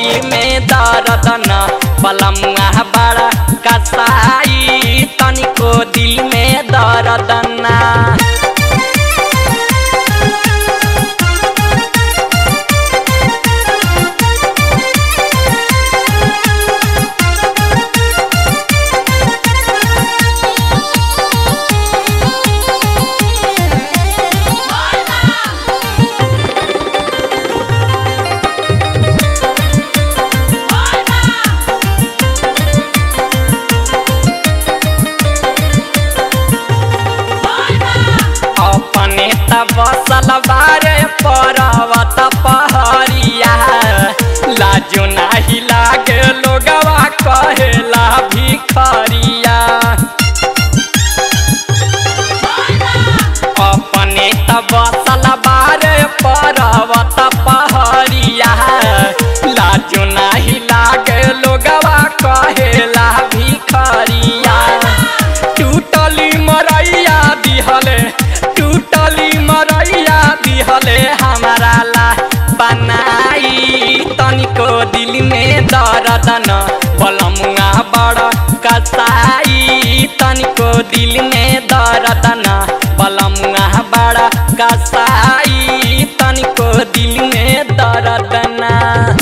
दिल में दर्द न बलमुआ बड़ा कसाई तनिको दिल में दर्द न। बसल बारे पर्वत पहरिया लाजो नाही लागे लोगवा कहेला भिखरिया। अपने त बसल बारे पर्वत पहरिया लाजो नाही लागे लोगवा कहेला भिखरिया। टूटली मरैया दिहले दिहले हमारा ला बनाई तनिको दिल में दर्द न बलमुआ बड़ा कसाई तनिको दिल में दर्द न बलमुआ बड़ा कसाई तनिको दिल में दर्द न।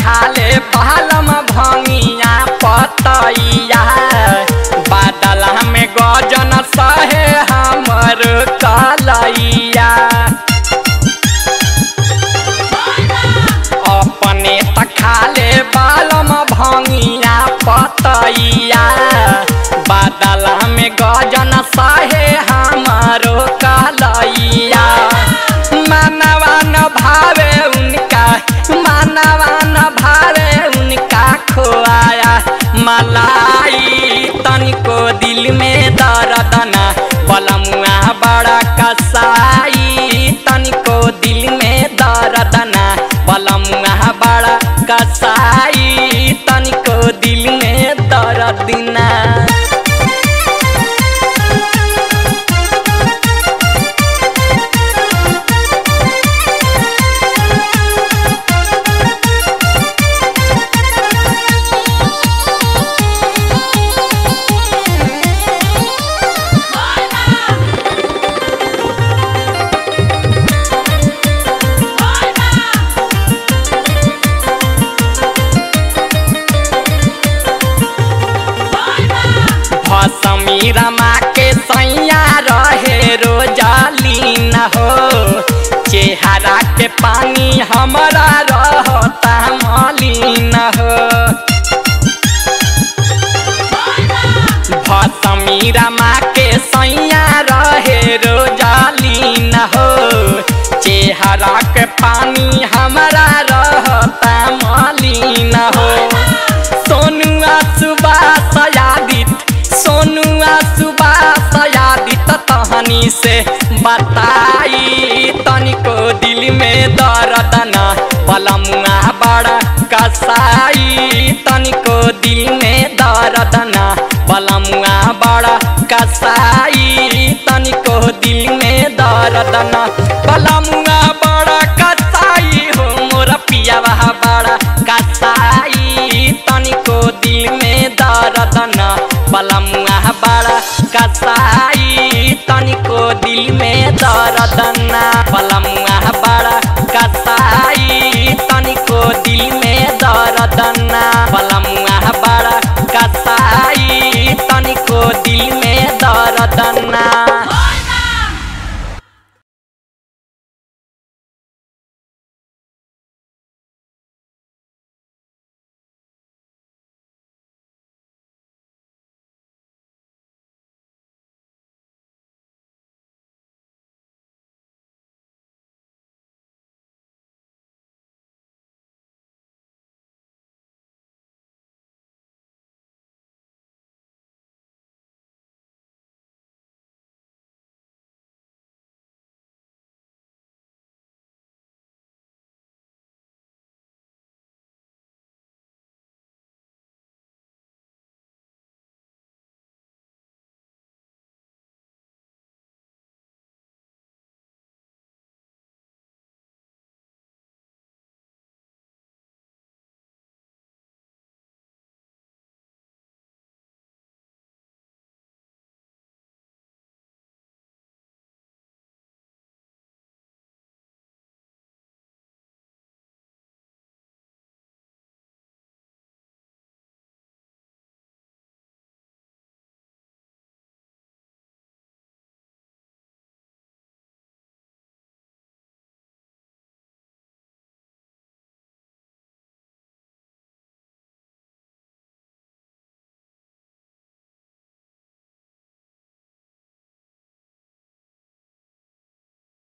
खाले बालम भंगिया पतैया बादल में गजन सहे हमर कलैया। अपने त खाले बालम भंगिया पतैया बादल में गजन सहे हमर कलैया। मानवा न भावे उनका मानवा न भावे उनका खोआया मलाई तनिको दिल में दर्द न बलमुआ बड़ा कसाई तनिको दिल में दर्द न बलमुआ बड़ा कसाई तनिको दिल में दर्द न। समीरा माँ के सैया रहे रोजालीन हो चेहरा के पानी हमारा रहता मलिन हो। समीरा माँ के सैया रहे रोजालीन हो चेहरा के पानी हमारा रहता मलिन हो। सोनुआ सुबह सयादित सोनुआ सुबह सयादित तहनी से बताई तनिको दिल में दर्द न बलमुआ बड़ा कसाई तनिको दिल में दर्द न बलमुआ बड़ा कसाई तनिको दिल में दर्द न बलमुआ बड़ा कसाई हो मोरा पिया बड़ा कसाई तनिको दिल में दर्द न बलमुआ बड़ा कसाई तनिको दिल में दर्द न बलमुआ बड़ा कसाई तनिको दिल में दर्द न बलमुआ बड़ा कसाई तनिको दिल में दर्द न।